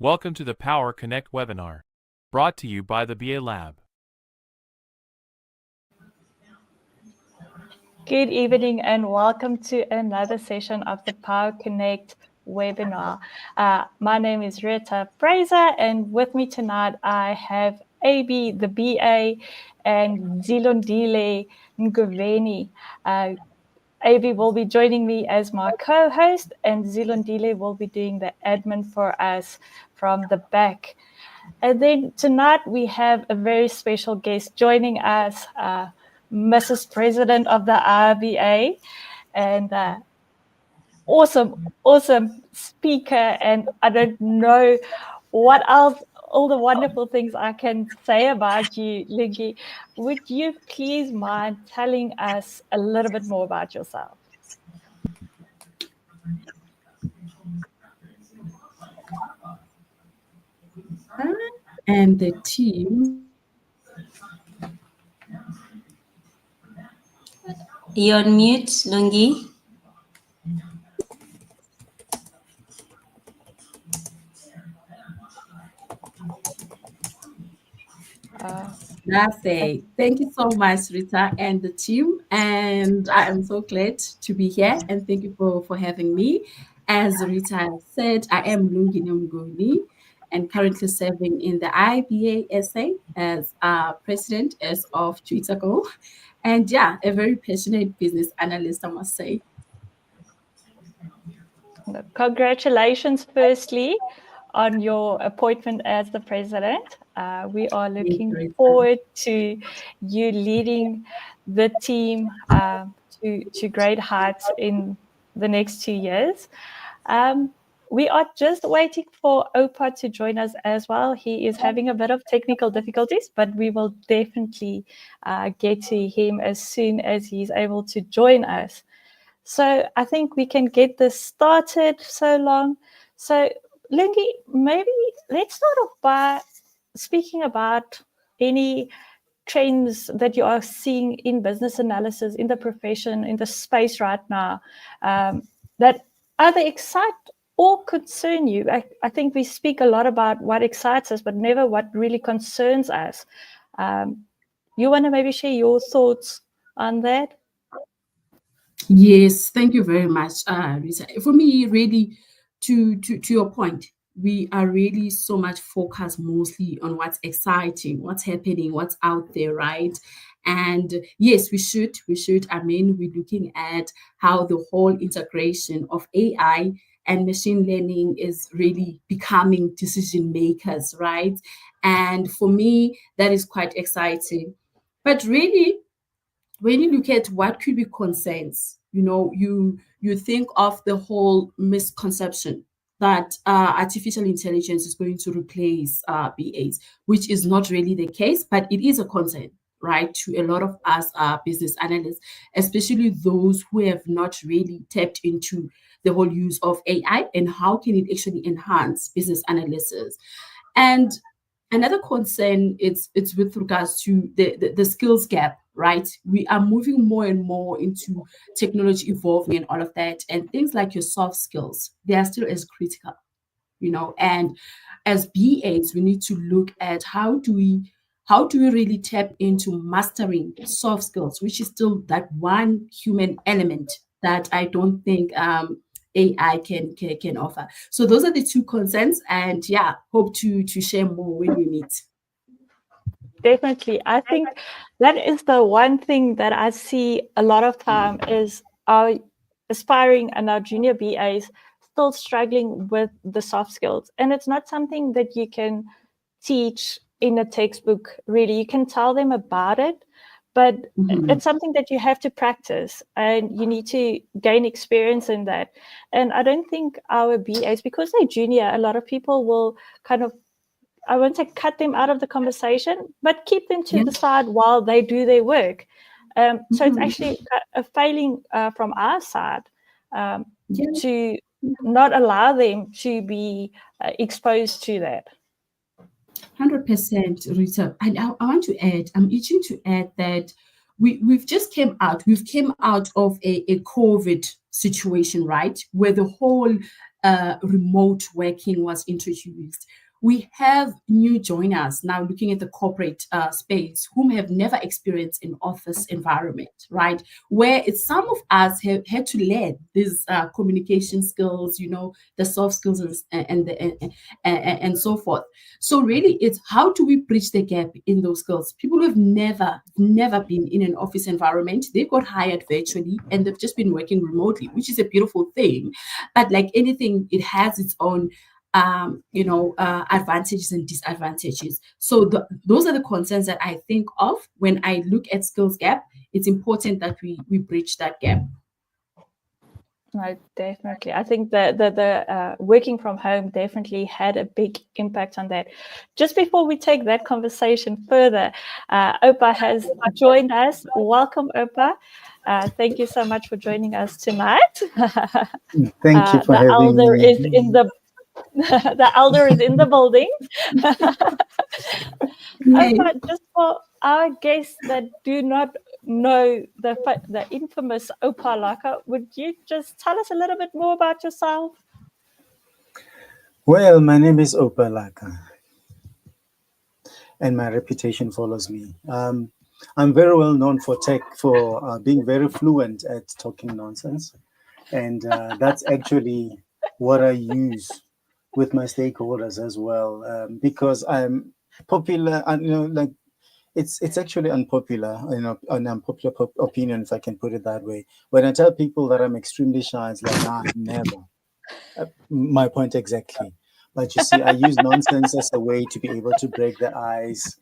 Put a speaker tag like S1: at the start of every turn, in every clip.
S1: Welcome to the PowerConnect webinar, brought to you by the BA Lab.
S2: Good evening and welcome to another session of the PowerConnect webinar. My name is Rita Fraser, and with me tonight I have AB, the BA, and Zilondile Nguveni. AB will be joining me as my co-host, and Zilondile will be doing the admin for us from the back. And then tonight we have a very special guest joining us, Mrs. President of the IBA, and awesome speaker. And I don't know what else, all the wonderful things I can say about you, Linky. Would you please mind telling us a little bit more about yourself?
S3: And the team.
S4: You're on mute, Lungi.
S3: Thank you so much, Rita and the team. And I am so glad to be here. And thank you for having me. As Rita said, I am Lungi Nguveni and currently serving in the IBA SA as president as of 2 weeks ago. And yeah, a very passionate business analyst, I must say.
S2: Congratulations, firstly, on your appointment as the president. We are looking forward to you leading the team to great heights in the next 2 years. We are just waiting for Opa to join us as well. He is having a bit of technical difficulties, but we will definitely get to him as soon as he's able to join us. So I think we can get this started so long. So Lungi, maybe let's start off by speaking about any trends that you are seeing in business analysis, in the profession, in the space right now, that either excite or concern you. I think we speak a lot about what excites us, but never what really concerns us. You want to maybe share your thoughts on that?
S3: Yes, thank you very much, Rita. For me, really, to your point, we are really so much focused mostly on what's exciting, what's happening, what's out there, right? And yes, we should. I mean, we're looking at how the whole integration of AI and machine learning is really becoming decision makers, right? And for me, that is quite exciting. But really, when you look at what could be concerns, you think of the whole misconception that artificial intelligence is going to replace BAs, which is not really the case, but it is a concern, right, to a lot of us business analysts, especially those who have not really tapped into the whole use of AI and how can it actually enhance business analysis. And another concern it's with regards to the skills gap, right? We are moving more and more into technology evolving and all of that. And things like your soft skills, they are still as critical, and as BAs, we need to look at how do we really tap into mastering soft skills, which is still that one human element that I don't think AI can offer. So those are the two concerns, and yeah, hope to share more when we meet.
S2: Definitely. I think that is the one thing that I see a lot of time is our aspiring and our junior BAs still struggling with the soft skills. And it's not something that you can teach in a textbook, really. You can tell them about it, but it's something that you have to practice and you need to gain experience in that. And I don't think our BAs, because they're junior, a lot of people will kind of, I won't say cut them out of the conversation, but keep them to the side while they do their work. So it's actually a failing from our side to not allow them to be exposed to that.
S3: 100%, Rita. And I want to add, I'm itching to add that we've came out of a COVID situation, right? Where the whole remote working was introduced, we have new joiners now looking at the corporate space whom have never experienced an office environment, right? Where it's some of us have had to learn these communication skills, the soft skills and so forth. So really, it's how do we bridge the gap in those skills? People who have never been in an office environment, they got hired virtually and they've just been working remotely, which is a beautiful thing. But like anything, it has its own advantages and disadvantages. So those are the concerns that I think of when I look at skills gap. It's important that we bridge that gap.
S2: No, definitely. I think the working from home definitely had a big impact on that. Just before we take that conversation further, Opa has joined us. Welcome, Opa. Thank you so much for joining us tonight.
S5: Thank you for having me.
S2: The elder is in the building. Opa, just for our guests that do not know the infamous Opa Laka, would you just tell us a little bit more about yourself?
S5: Well, my name is Opa Laka, and my reputation follows me. I'm very well known for being very fluent at talking nonsense, and that's actually what I use with my stakeholders as well, because I'm popular, and it's actually unpopular, an unpopular opinion, if I can put it that way. When I tell people that I'm extremely shy, it's like, nah, never. My point exactly. But you see, I use nonsense as a way to be able to break the ice.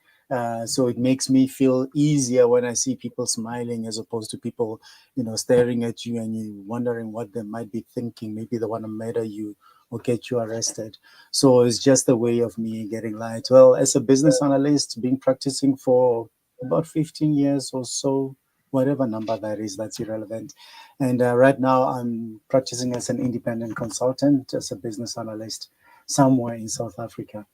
S5: So it makes me feel easier when I see people smiling as opposed to people, staring at you and you wondering what they might be thinking. Maybe they want to murder you or get you arrested. So it's just a way of me getting light. Well, as a business analyst, been practicing for about 15 years or so, whatever number that is, that's irrelevant. And right now I'm practicing as an independent consultant, as a business analyst somewhere in South Africa.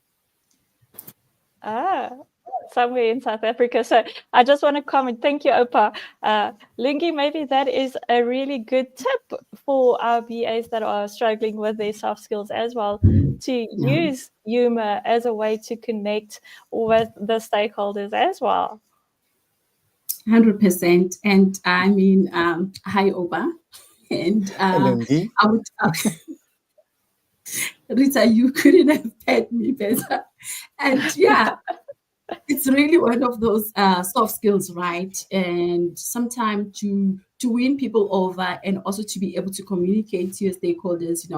S2: Somewhere in South Africa. So I just want to comment. Thank you, Opa. Lungi, maybe that is a really good tip for our BAs that are struggling with their soft skills as well, to use humor as a way to connect with the stakeholders as well.
S3: 100%. And I mean, hi, Opa. And
S5: Lungi.
S3: I would... Rita, you couldn't have paid me better. And yeah, it's really one of those soft skills, right? And sometimes to win people over and also to be able to communicate to your stakeholders,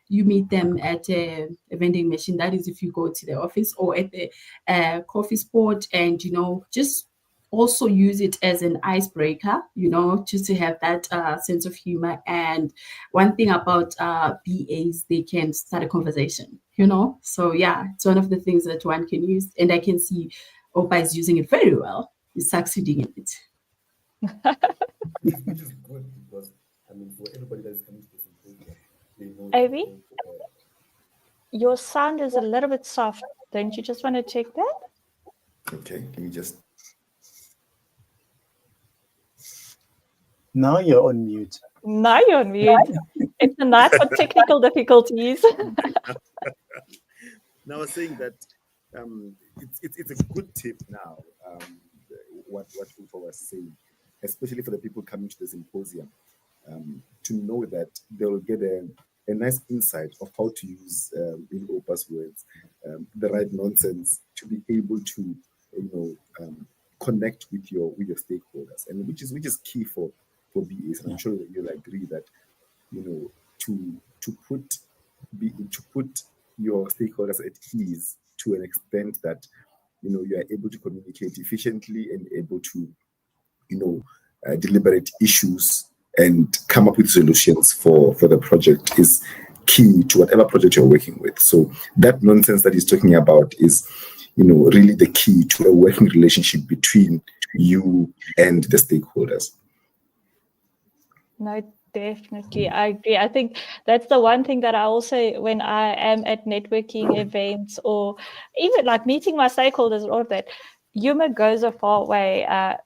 S3: you meet them at a vending machine. That is if you go to the office or at the coffee spot, and, just also use it as an icebreaker, just to have that sense of humor. And one thing about BAs, they can start a conversation, So yeah, it's one of the things that one can use. And I can see Opa is using it very well. He's succeeding in it.
S6: Which is good because, for everybody that is coming to this program, they know.
S2: Avi, your sound is a little bit soft. Don't you just want to check that?
S6: Okay, let me just...
S5: Now you're on mute.
S2: Now you're on mute. It's a night for technical difficulties.
S6: Now I was saying that it's a good tip now, what Ufa was saying, especially for the people coming to the symposium, to know that they'll get a nice insight of how to use, in Opa's words, the right nonsense to be able to, connect with your stakeholders, and which is key for BAs. And I'm sure that you'll agree that, to put your stakeholders at ease to an extent that, you are able to communicate efficiently and able to, deliberate issues and come up with solutions for the project is key to whatever project you're working with. So that nonsense that he's talking about is, really the key to a working relationship between you and the stakeholders.
S2: No, definitely. I agree. I think that's the one thing that I also, when I am at networking events or even like meeting my stakeholders and all of that, humor goes a far way. I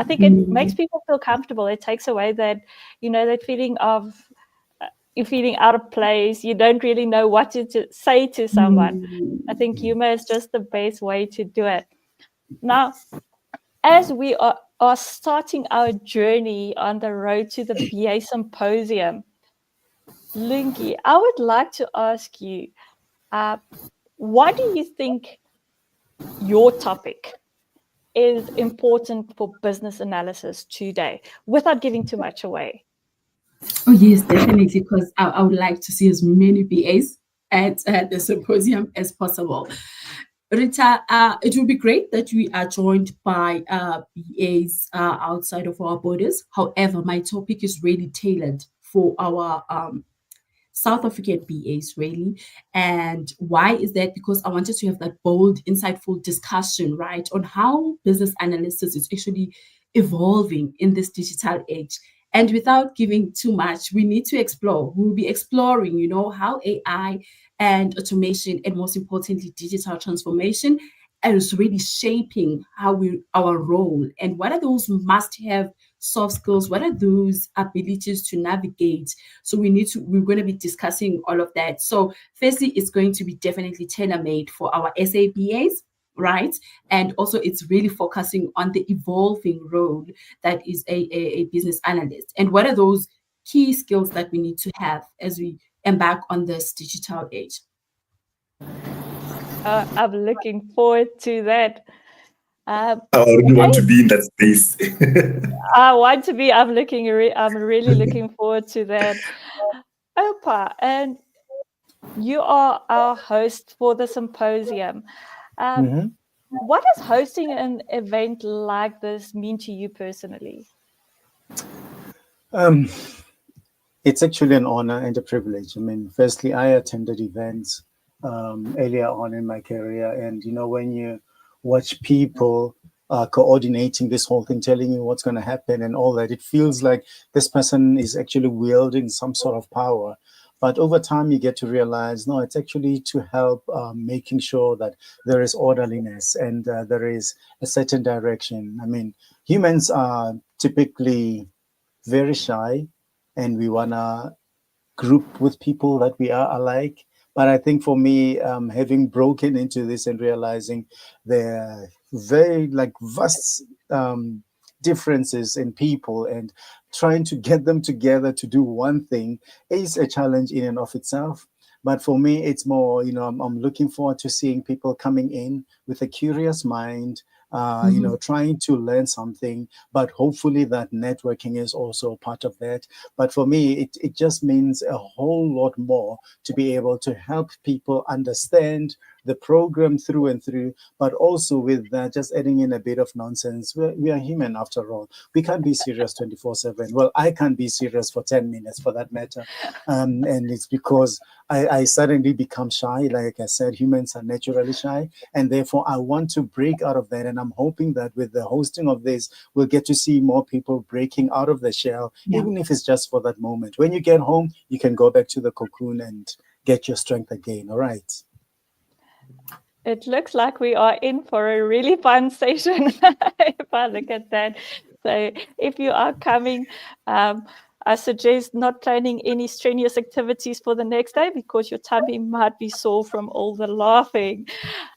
S2: think it makes people feel comfortable. It takes away that, that feeling of you're feeling out of place, you don't really know what to say to someone. I think humor is just the best way to do it. Now, as we are starting our journey on the road to the BA Symposium, Lungi, I would like to ask you, why do you think your topic is important for business analysis today, without giving too much away?
S3: Oh, yes, definitely, because I would like to see as many BAs at the symposium as possible. Rita, it would be great that we are joined by BAs outside of our borders. However, my topic is really tailored for our South African BAs, really. And why is that? Because I wanted to have that bold, insightful discussion, right, on how business analysis is actually evolving in this digital age. And without giving too much, we need to explore. We'll be exploring, how AI and automation, and most importantly, digital transformation is really shaping our role, and what are those must-have soft skills, what are those abilities to navigate. So we're going to be discussing all of that. So firstly, it's going to be definitely tailor-made for our SABAs, right? And also it's really focusing on the evolving role that is a business analyst, and what are those key skills that we need to have as we embark on this digital age.
S2: I'm looking forward to that.
S6: I already want to be in that space.
S2: I want to be. I'm really looking forward to that. Opa, and you are our host for the symposium. What does hosting an event like this mean to you personally?
S5: It's actually an honor and a privilege. I mean, firstly, I attended events earlier on in my career, and when you watch people coordinating this whole thing, telling you what's going to happen and all that, it feels like this person is actually wielding some sort of power. But over time, you get to realize, no, it's actually to help making sure that there is orderliness and there is a certain direction. I mean, humans are typically very shy, and we want to group with people that we are alike. But I think for me, having broken into this and realizing there are very vast differences in people, and trying to get them together to do one thing is a challenge in and of itself. But for me, it's more, I'm looking forward to seeing people coming in with a curious mind, trying to learn something, but hopefully that networking is also part of that. But for me, it just means a whole lot more to be able to help people understand the program through and through, but also with that, just adding in a bit of nonsense. We are human after all. We can't be serious 24/7. Well, I can't be serious for 10 minutes for that matter. And it's because I suddenly become shy. Like I said, humans are naturally shy. And therefore, I want to break out of that. And I'm hoping that with the hosting of this, we'll get to see more people breaking out of the shell, even if it's just for that moment. When you get home, you can go back to the cocoon and get your strength again. All right.
S2: It looks like we are in for a really fun session if I look at that. So if you are coming, I suggest not planning any strenuous activities for the next day, because your tummy might be sore from all the laughing.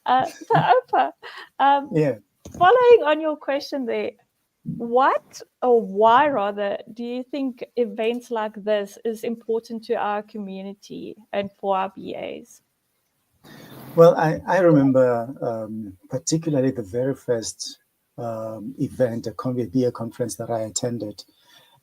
S2: So Opa, following on your question there, what, or why rather, do you think events like this is important to our community and for our BAs?
S5: Well, I remember particularly the very first event, a BA conference that I attended.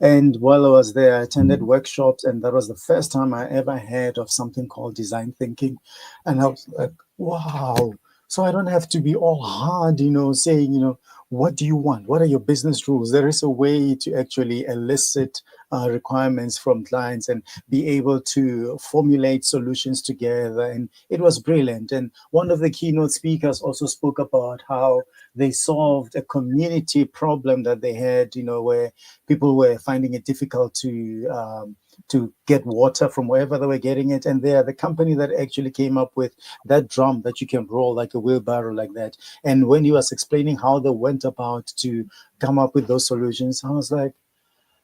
S5: And while I was there, I attended workshops, and that was the first time I ever heard of something called design thinking. And I was like, wow. So I don't have to be all hard, saying, what do you want? What are your business rules? There is a way to actually elicit requirements from clients and be able to formulate solutions together. And it was brilliant. And one of the keynote speakers also spoke about how they solved a community problem that they had, where people were finding it difficult to get water from wherever they were getting it. And they're the company that actually came up with that drum that you can roll like a wheelbarrow like that. And when he was explaining how they went about to come up with those solutions, I was like,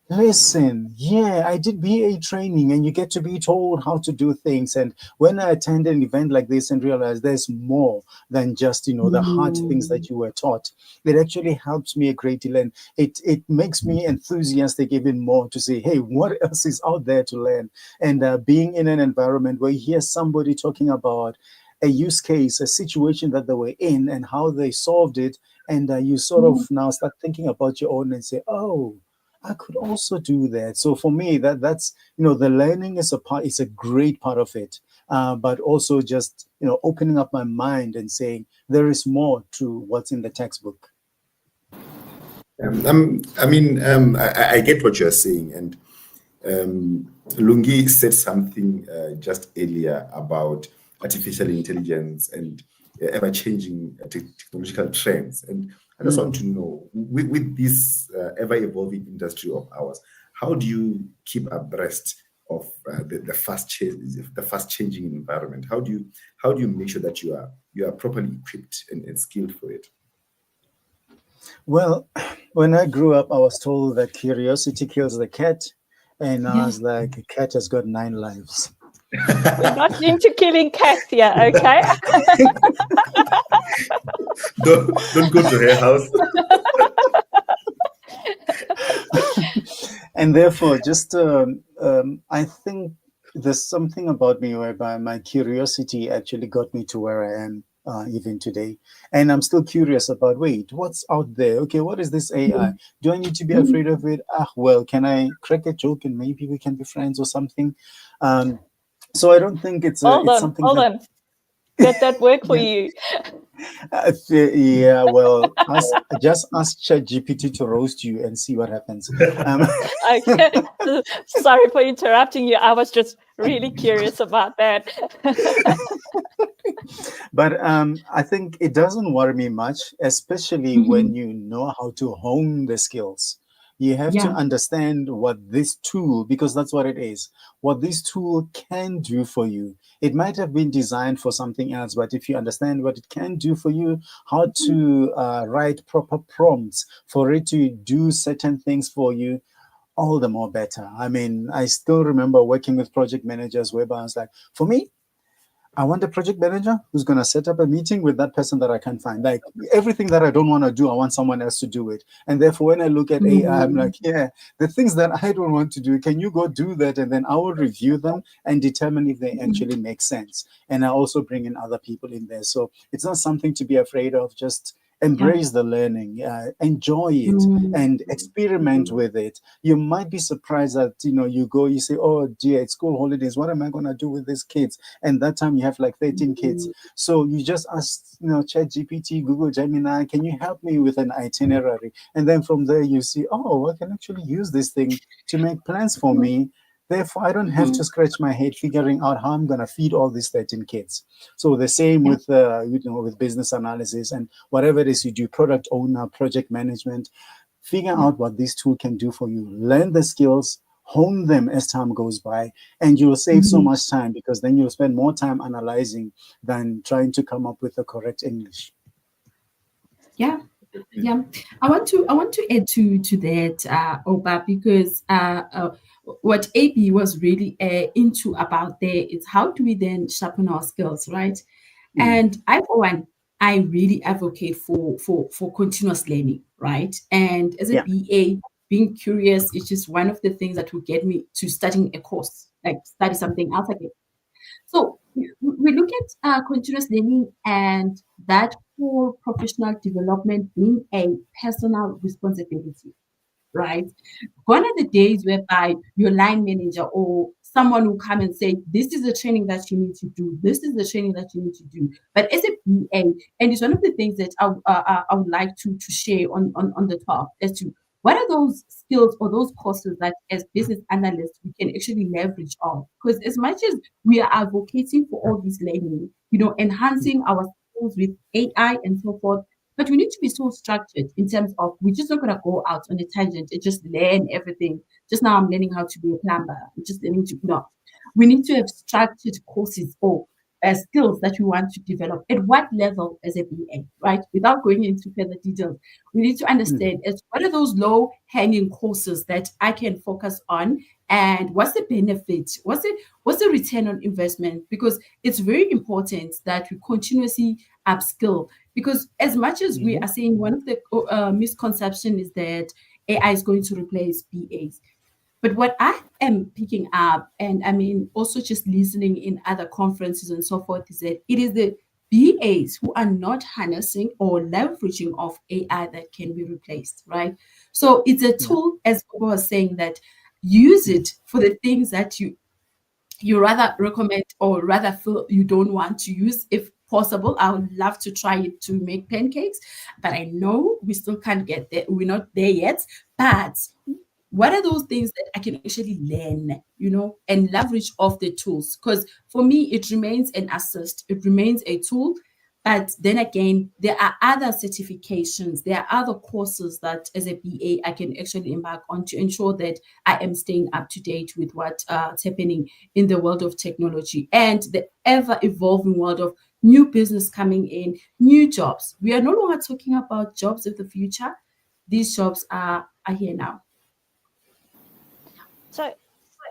S5: Listen, yeah, I did BA training, and you get to be told how to do things. And when I attend an event like this and realize there's more than just, the hard things that you were taught, it actually helps me a great deal. And it makes me enthusiastic even more to say, hey, what else is out there to learn? And being in an environment where you hear somebody talking about a use case, a situation that they were in and how they solved it. And you sort of now start thinking about your own and say, oh, I could also do that. So for me, that's the learning is is a great part of it. But also just opening up my mind and saying there is more to what's in the textbook.
S6: I get what you're saying, and Lungi said something just earlier about artificial intelligence and ever-changing technological trends. And I just want to know, with this ever-evolving industry of ours, how do you keep abreast of the fast-changing environment? How do you make sure that you are properly equipped and skilled for it?
S5: Well, when I grew up, I was told that curiosity kills the cat, and I was like, a cat has got 9 lives.
S2: We're not into killing cats here, okay?
S6: Don't go to her house.
S5: And therefore, just I think there's something about me whereby my curiosity actually got me to where I am even today. And I'm still curious about, wait, what's out there? Okay, what is this AI? Do I need to be afraid of it? Well, can I crack a joke and maybe we can be friends or something? So I don't think it's something.
S2: Hold on. Did that work for you?
S5: Yeah, well, just ask ChatGPT to roast you and see what happens.
S2: Okay. Sorry for interrupting you. I was just really curious about that.
S5: But I think it doesn't worry me much, especially when you know how to hone the skills. You have to understand what this tool, because that's what it is, what this tool can do for you. It might have been designed for something else, but if you understand what it can do for you, how to write proper prompts for it to do certain things for you, all the more better. I mean, I still remember working with project managers whereby I was like, for me, I want a project manager who's going to set up a meeting with that person that I can't find. Like everything that I don't want to do, I want someone else to do it. And therefore, when I look at AI, I'm like, yeah, the things that I don't want to do, can you go do that? And then I will review them and determine if they actually make sense. And I also bring in other people in there. So it's not something to be afraid of. Just embrace the learning, enjoy it, and experiment with it. You might be surprised that you say, oh dear, it's school holidays, what am I going to do with these kids? And that time you have like 13 kids, so you just ask ChatGPT, Google Gemini, can you help me with an itinerary? And then from there you see, oh, I can actually use this thing to make plans for me. Therefore, I don't have to scratch my head figuring out how I'm going to feed all these 13 kids. So the same with with business analysis and whatever it is you do, product owner, project management. Figure out what this tool can do for you. Learn the skills, hone them as time goes by, and you will save so much time, because then you'll spend more time analyzing than trying to come up with the correct English.
S3: Yeah. I want to add to that, Oba, because what AB was really into about there is how do we then sharpen our skills, right? And for one, I really advocate for continuous learning, right? And as a BA, being curious is just one of the things that will get me to studying a course, like study something else again. So we look at continuous learning and that whole professional development being a personal responsibility, right? Gone are the days whereby your line manager or someone will come and say, this is the training that you need to do. This is the training that you need to do. But as a BA, and it's one of the things that I would like to share on the top as to what are those skills or those courses that as business analysts we can actually leverage on? Because as much as we are advocating for all this learning, enhancing our skills with AI and so forth, but we need to be so structured in terms of we're just not going to go out on a tangent and just learn everything. Just now I'm learning how to be a plumber. I'm just learning to, no. We need to have structured courses or skills that we want to develop. At what level as a BA, right? Without going into further details, we need to understand what are those low-hanging courses that I can focus on, and what's the benefit? What's the return on investment? Because it's very important that we continuously upskill. Because as much as we are saying one of the misconceptions is that AI is going to replace BAs. But what I am picking up, and I mean, also just listening in other conferences and so forth, is that it is the BAs who are not harnessing or leveraging of AI that can be replaced, right? So it's a tool, as Bobo was saying, that use it for the things that you rather recommend or rather feel you don't want to use. If possible, I would love to try it to make pancakes, but I know we still can't get there. We're not there yet. But what are those things that I can actually learn, and leverage off the tools? Because for me, it remains an assist. It remains a tool. But then again, there are other certifications, there are other courses that as a BA I can actually embark on to ensure that I am staying up to date with what's happening in the world of technology and the ever-evolving world of new business coming in, new jobs. We are no longer talking about jobs of the future. These jobs are here now.
S2: So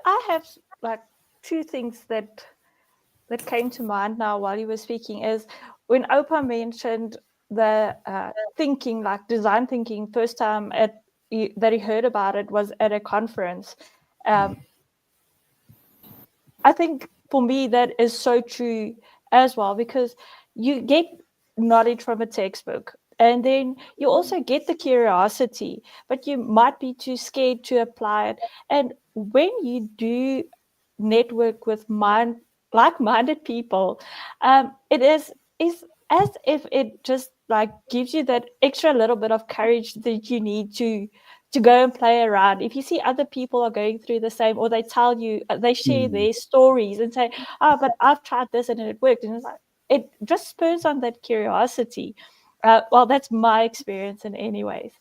S2: I have like two things that came to mind now while you were speaking is when Opa mentioned the thinking, like design thinking, first time that he heard about it was at a conference. I think for me that is so true as well, because you get knowledge from a textbook and then you also get the curiosity, but you might be too scared to apply it. And when you do network with like-minded people, it is as if it just like gives you that extra little bit of courage that you need to go and play around. If you see other people are going through the same, or they tell you, they share their stories and say, oh, but I've tried this and it worked. And it's like, it just spurs on that curiosity. Well, that's my experience in any ways.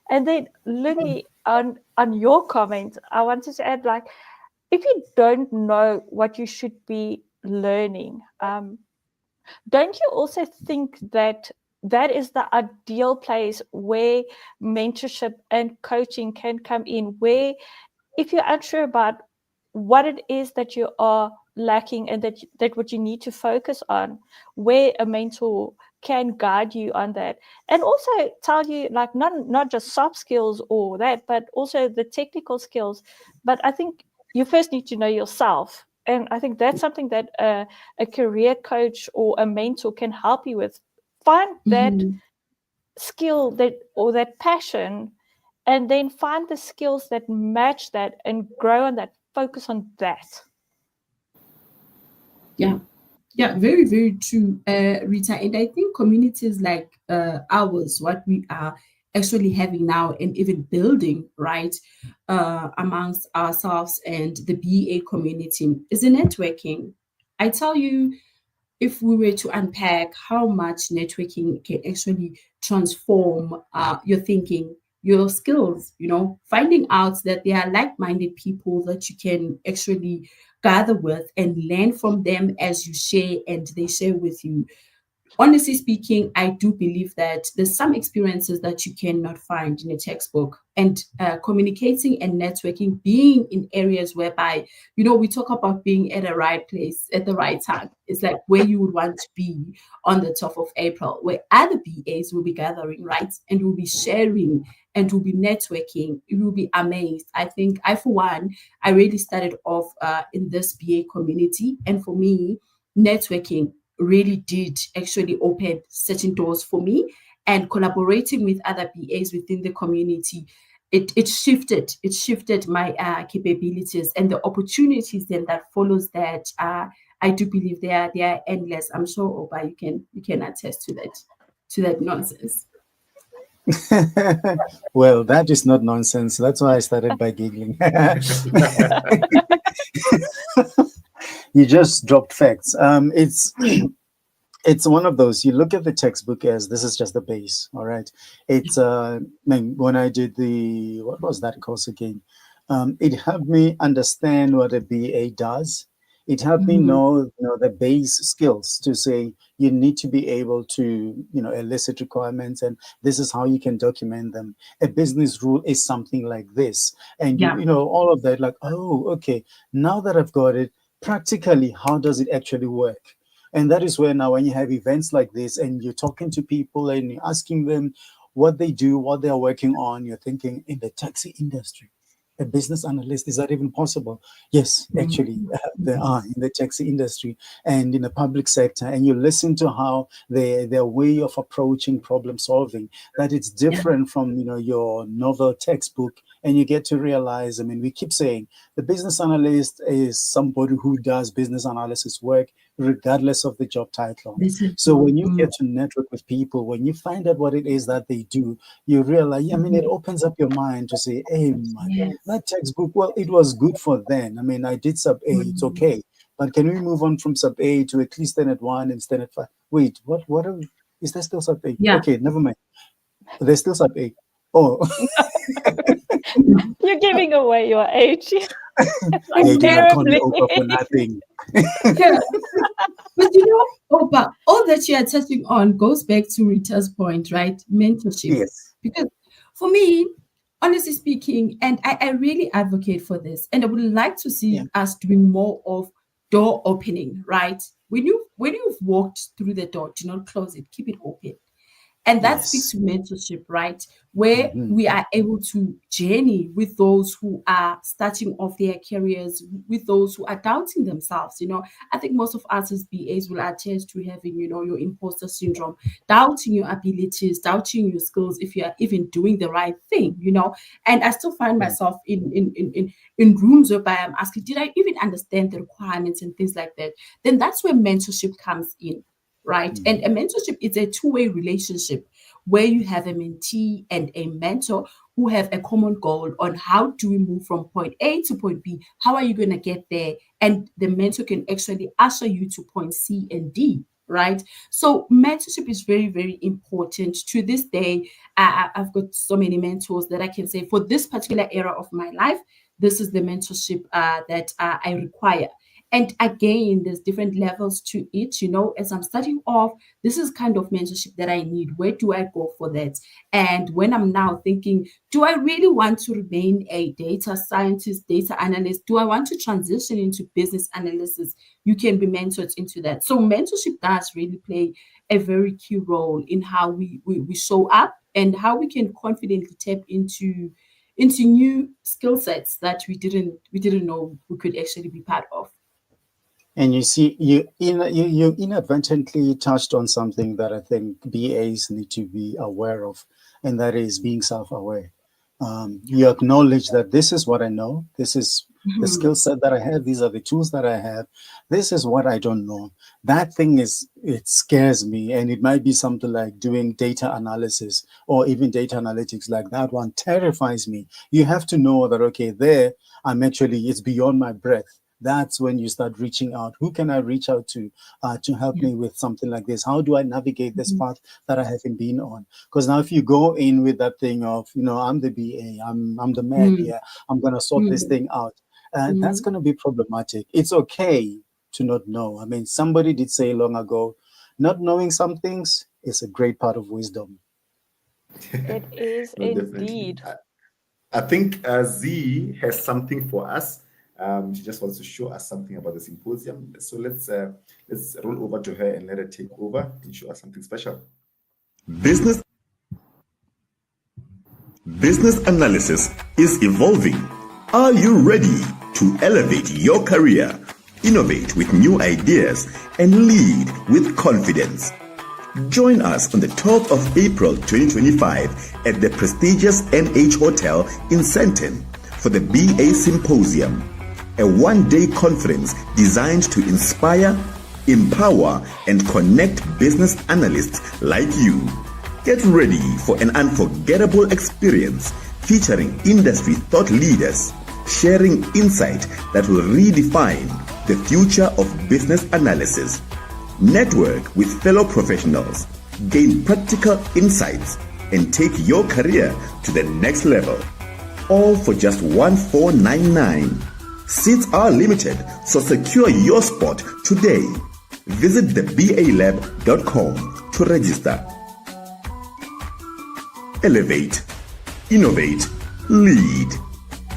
S2: And then Lungi, on your comment, I wanted to add, like, if you don't know what you should be learning, don't you also think that is the ideal place where mentorship and coaching can come in, where if you're unsure about what it is that you are lacking and that what you need to focus on, where a mentor can guide you on that and also tell you, like, not just soft skills or that, but also the technical skills. But I think you first need to know yourself. And I think that's something that a career coach or a mentor can help you with. Find that skill or that passion, and then find the skills that match that and grow on that, focus on that.
S3: Yeah, very, very true, Rita. And I think communities like ours, what we are actually having now and even building, right, amongst ourselves and the BA community is a networking. I tell you, if we were to unpack how much networking can actually transform your thinking, your skills, finding out that there are like-minded people that you can actually gather with and learn from them as you share and they share with you. Honestly speaking, I do believe that there's some experiences that you cannot find in a textbook, and communicating and networking, being in areas whereby, we talk about being at the right place at the right time. It's like where you would want to be on the top of April, where other BAs will be gathering, right? And will be sharing and will be networking. You will be amazed. I think for one, I really started off in this BA community. And for me, networking really did actually open certain doors for me, and collaborating with other BAs within the community, it shifted my capabilities and the opportunities then that follows that. I do believe they are endless. I'm sure Oba, you can attest to that nonsense.
S5: Well, that is not nonsense. That's why I started by giggling. You just dropped facts. It's one of those, you look at the textbook as this is just the base, all right? It's when I did what was that course again? It helped me understand what a BA does. It helped me know, the base skills to say you need to be able to, elicit requirements, and this is how you can document them. A business rule is something like this, and all of that. Like, oh, okay, now that I've got it, practically, how does it actually work? And that is where now, when you have events like this, and you're talking to people and you're asking them what they do, what they're working on, you're thinking, in the taxi industry, a business analyst, is that even possible? Yes, actually, there are in the taxi industry and in the public sector. And you listen to how their way of approaching problem solving, that it's different from your novel textbook. And you get to realize, we keep saying the business analyst is somebody who does business analysis work regardless of the job title. So when you get to network with people, when you find out what it is that they do, you realize, it opens up your mind to say, hey, man, that textbook, well, it was good for then. I did sub A, it's okay. But can we move on from sub A to at least standard 1 and standard 5? Wait, is there still sub A?
S3: Yeah.
S5: Okay, never mind. There's still sub A. Oh.
S2: You're giving away your age.
S5: Terribly. For nothing.
S3: Yeah. But Opa, all that you are touching on goes back to Rita's point, right? Mentorship.
S5: Yes.
S3: Because for me, honestly speaking, and I really advocate for this, and I would like to see us doing more of door opening, right? When you've walked through the door, do not close it, keep it open. And that speaks to mentorship, right? Where we are able to journey with those who are starting off their careers, with those who are doubting themselves. I think most of us as BAs will attest to having, your imposter syndrome, doubting your abilities, doubting your skills, if you are even doing the right thing, And I still find myself in rooms whereby I'm asking, did I even understand the requirements and things like that? Then that's where mentorship comes in. Right. And a mentorship is a two-way relationship where you have a mentee and a mentor who have a common goal on how do we move from point A to point B? How are you going to get there? And the mentor can actually usher you to point C and D. Right. So mentorship is very, very important. To this day, I've got so many mentors that I can say for this particular era of my life, this is the mentorship that I require. And again, there's different levels to it. As I'm starting off, this is kind of mentorship that I need. Where do I go for that? And when I'm now thinking, do I really want to remain a data scientist, data analyst? Do I want to transition into business analysis? You can be mentored into that. So mentorship does really play a very key role in how we show up and how we can confidently tap into new skill sets that we didn't know we could actually be part of.
S5: And you see, you inadvertently touched on something that I think BAs need to be aware of, and that is being self-aware. You acknowledge that this is what I know, this is the skill set that I have, these are the tools that I have, this is what I don't know. That thing it scares me, and it might be something like doing data analysis or even data analytics. Like that one terrifies me. You have to know that, okay, there it's beyond my breadth. That's when you start reaching out. Who can I reach out to help me with something like this? How do I navigate this path that I haven't been on? Because now if you go in with that thing of, I'm the BA, I'm the man here, I'm going to sort this thing out, that's going to be problematic. It's okay to not know. Somebody did say long ago, not knowing some things is a great part of wisdom.
S2: It is indeed.
S6: I think Z has something for us. She just wants to show us something about the symposium. So let's roll over to her and let her take over and show us something special.
S7: Business analysis is evolving. Are you ready to elevate your career, innovate with new ideas, and lead with confidence? Join us on the 12th of April 2025 at the prestigious NH Hotel in Sandton for the BA Symphosium, a one-day conference designed to inspire, empower, and connect business analysts like you. Get ready for an unforgettable experience featuring industry thought leaders, sharing insight that will redefine the future of business analysis. Network with fellow professionals, gain practical insights, and take your career to the next level. All for just $1499. Seats are limited, so secure your spot today. Visit theBALab.com to register. Elevate, innovate, lead.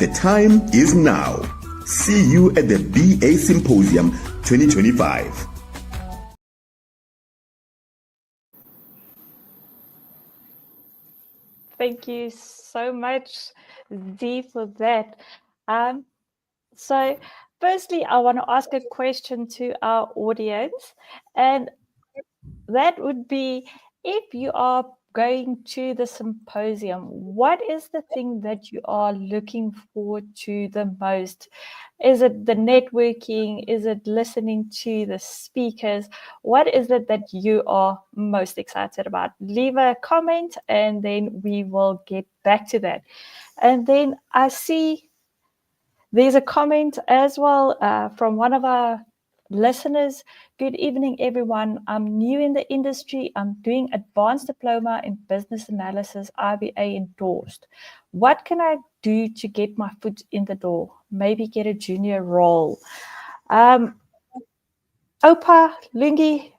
S7: The time is now. See you at the BA Symphosium 2025.
S2: Thank you so much, Dee, for that. So firstly, I want to ask a question to our audience, and that would be, if you are going to the symposium, what is the thing that you are looking forward to the most? Is it the networking? Is it listening to the speakers? What is it that you are most excited about? Leave a comment and then we will get back to that. And then I see there's a comment as well from one of our listeners. Good evening, everyone. I'm new in the industry. I'm doing advanced diploma in business analysis, IBA endorsed. What can I do to get my foot in the door? Maybe get a junior role. Opa, Lungi,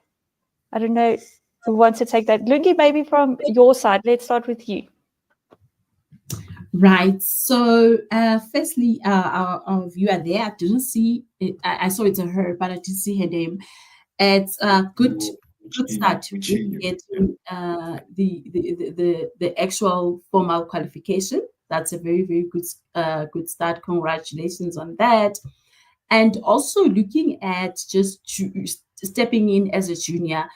S2: I don't know who wants to take that. Lungi, maybe from your side. Let's start with you.
S3: Right. So, firstly, our viewer there, I didn't see it. I saw it's a her, but I didn't see her name. It's a good start to get the actual formal qualification. That's a very, very good start. Congratulations on that. And also looking at just stepping in as a junior,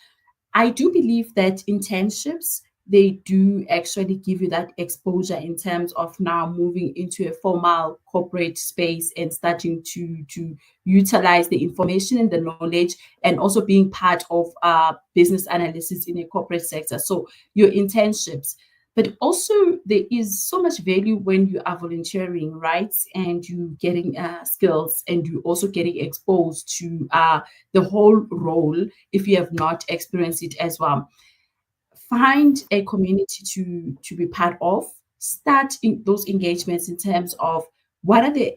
S3: I do believe that internships, they do actually give you that exposure in terms of now moving into a formal corporate space and starting to utilize the information and the knowledge, and also being part of business analysis in a corporate sector. So your internships. But also there is so much value when you are volunteering, right? And you getting skills, and you also getting exposed to the whole role if you have not experienced it as well. Find a community to be part of. Start in those engagements in terms of what are the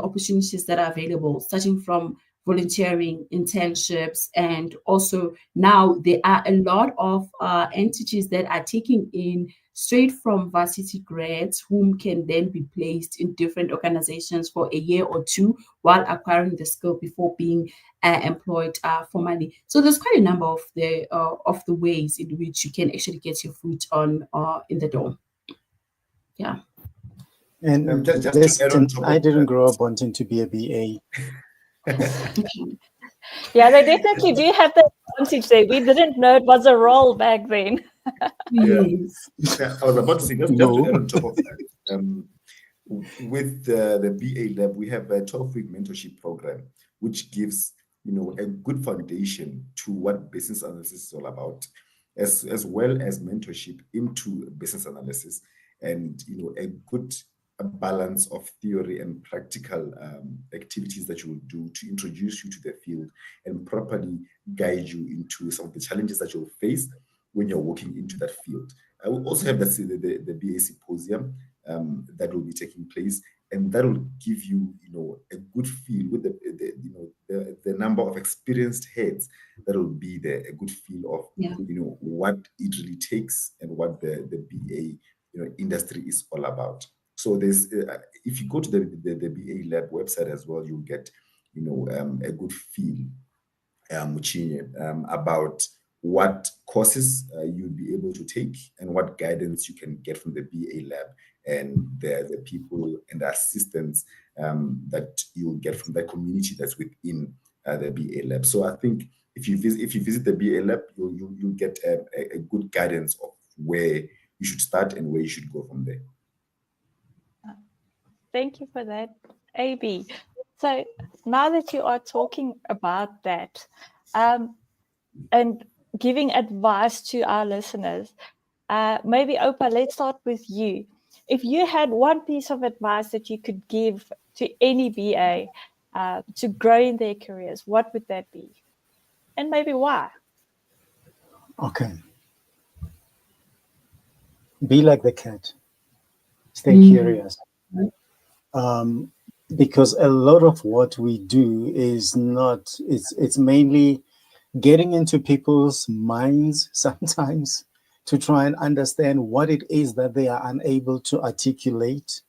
S3: opportunities that are available, starting from volunteering, internships, and also now there are a lot of entities that are taking in straight from varsity grads whom can then be placed in different organizations for a year or two while acquiring the skill before being employed formally. So there's quite a number of the ways in which you can actually get your foot on in the door. Yeah.
S5: And
S6: just to add on top
S5: I
S6: of
S5: didn't
S6: that.
S5: grow up wanting to be a BA.
S2: Yeah, they definitely do have the advantage there. We didn't know it was a role back then.
S3: Yes.
S6: Yeah, I was about to say, just
S5: No.
S6: to add on top of that, with the BA Lab, we have a 12-week mentorship program, which gives a good foundation to what business analysis is all about, as well as mentorship into business analysis, and a good balance of theory and practical activities that you will do to introduce you to the field and properly guide you into some of the challenges that you'll face when you're walking into that field. I will also have the BA Symphosium that will be taking place, and that will give you a good feel with the number of experienced heads that will be there, a good feel of what it really takes and what the BA industry is all about. So there's if you go to the BA Lab website as well, you'll get a good feel about what courses you'll be able to take and what guidance you can get from the BA Lab and the people and the assistants that you'll get from the community that's within the BA Lab. So I think if you visit the BA Lab, you'll get a good guidance of where you should start and where you should go from there.
S2: Thank you for that, AB. So now that you are talking about that and giving advice to our listeners, maybe Opa, let's start with you. If you had one piece of advice that you could give to any BA to grow in their careers, what would that be? And maybe why?
S5: Okay. Be like the cat. Stay curious. because a lot of what we do is not, it's mainly getting into people's minds sometimes to try and understand what it is that they are unable to articulate.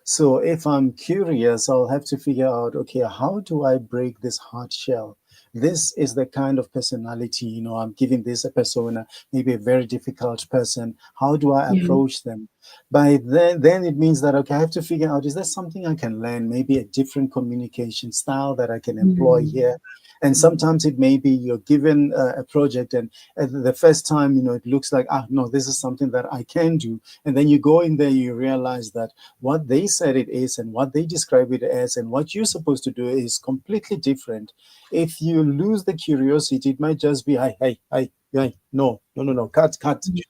S5: So if I'm curious, I'll have to figure out, okay, how do I break this hard shell? This is the kind of personality, I'm giving this a persona, maybe a very difficult person. How do I
S3: Yeah.
S5: approach them? By then it means that, okay, I have to figure out, is there something I can learn? Maybe a different communication style that I can employ here. And sometimes it may be you're given a project, and the first time, it looks like, no, this is something that I can do. And then you go in there, you realize that what they said it is and what they describe it as and what you're supposed to do is completely different. If you lose the curiosity, it might just be, hey, no, cut.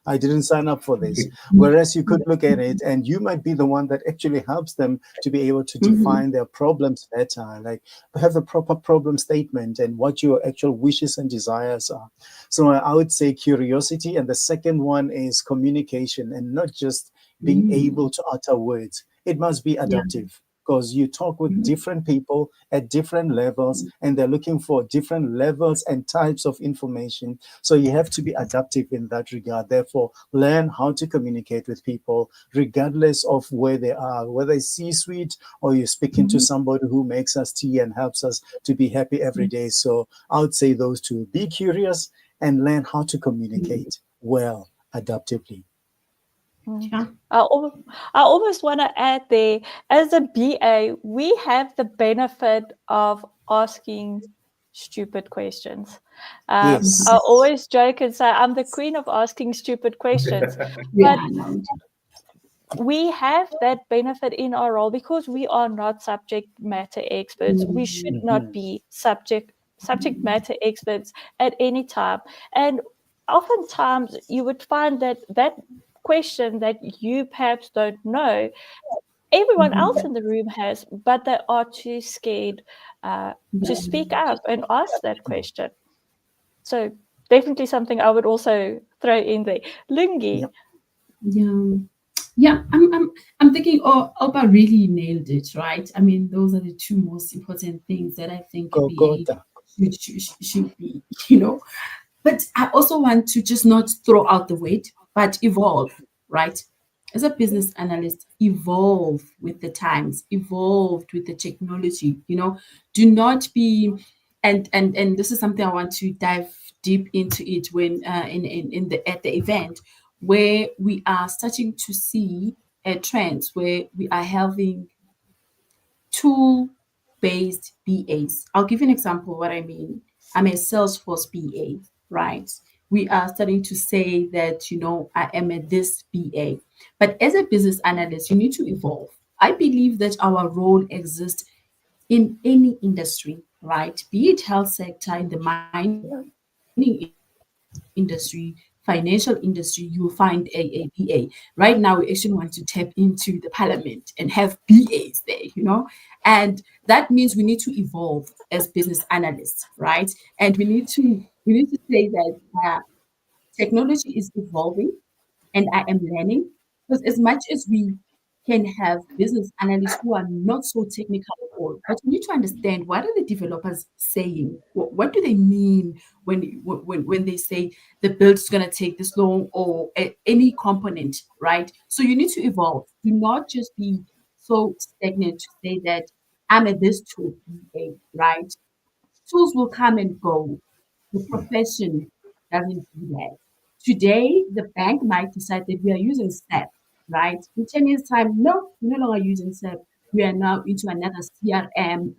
S5: I didn't sign up for this. Whereas you could look at it and you might be the one that actually helps them to be able to define their problems better, like have a proper problem statement and what your actual wishes and desires are. So I would say curiosity. And the second one is communication, and not just being able to utter words. It must be adaptive, because you talk with different people at different levels, and they're looking for different levels and types of information. So you have to be adaptive in that regard. Therefore, learn how to communicate with people, regardless of where they are, whether it's C-suite or you're speaking to somebody who makes us tea and helps us to be happy every day. So I would say those two: be curious and learn how to communicate well, adaptively.
S3: Yeah.
S2: I almost want to add there, as a BA, we have the benefit of asking stupid questions.
S5: Yes.
S2: I always joke and say I'm the queen of asking stupid questions.
S3: Yeah.
S2: But we have that benefit in our role because we are not subject matter experts. We should not be subject matter experts at any time. And oftentimes you would find that question that you perhaps don't know, everyone else in the room has, but they are too scared to speak up and ask that question. So definitely something I would also throw in there. Lungi.
S3: Yeah, I'm thinking, Opa really nailed it, right? I mean, those are the two most important things that I think BA should be, But I also want to just not throw out the weight, but evolve, right? As a business analyst, evolve with the times, evolve with the technology, do not be, and this is something I want to dive deep into it when at the event, where we are starting to see trends where we are having tool-based BAs. I'll give you an example of what I mean. I'm a Salesforce BA, right? We are starting to say that, I am a this BA. But as a business analyst, you need to evolve. I believe that our role exists in any industry, right? Be it health sector, in the mining industry, financial industry, you will find a BA. Right now, we actually want to tap into the parliament and have BAs there, and that means we need to evolve as business analysts, right? And we need to say that technology is evolving, and I am learning, because as much as we can have business analysts who are not so technical at all, but we need to understand, what are the developers saying? What do they mean when they say the build is going to take this long, or any component, right? So you need to evolve. Do not just be so stagnant to say that I'm at this tool, right? Tools will come and go. The profession doesn't do that. Today, the bank might decide that we are using SAP, right? In 10 years' time, no, we're no longer using SAP. We are now into another CRM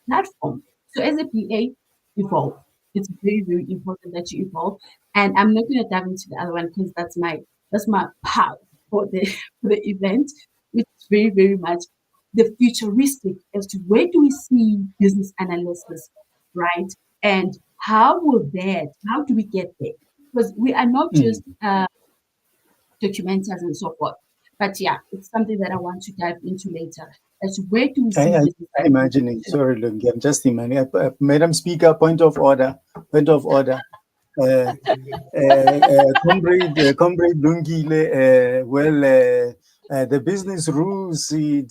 S3: platform. So as a PA, evolve. It's very, very important that you evolve. And I'm not going to dive into the other one because that's my part for the for the event. It's very, very much the futuristic as to where do we see business analysis, right? And how do we get there? Because we are not just documenters and so forth. But yeah, it's something that I want to dive into later. As to where do we see business
S5: I'm imagining, sorry, Lungi, I'm just imagining. Madam Speaker, point of order. Comrade Lungile, The business rules, they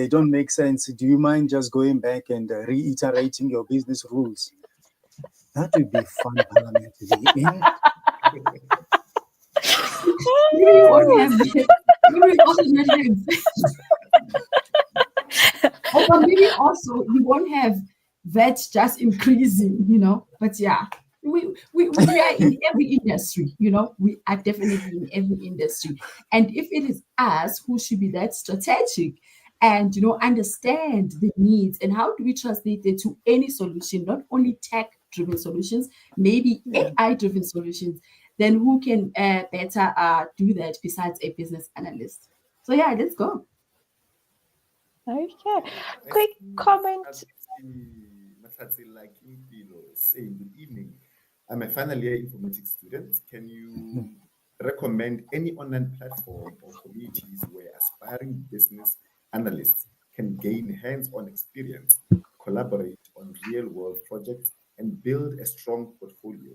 S5: don't make sense. Do you mind just going back and reiterating your business rules? That would be fun parliament to be in.
S3: Maybe you won't have maybe also not have or maybe also you won't have that just increasing, But yeah, we are in every industry, We are definitely in every industry. And if it is us who should be that strategic and understand the needs and how do we translate it to any solution, not only tech-driven solutions, maybe AI-driven solutions, then who can better do that besides a business analyst? So yeah, let's go.
S2: Okay. Quick comment.
S6: Like saying good evening. I'm a final year informatics student. Can you recommend any online platform or communities where aspiring business analysts can gain hands-on experience, collaborate on real-world projects, and build a strong portfolio?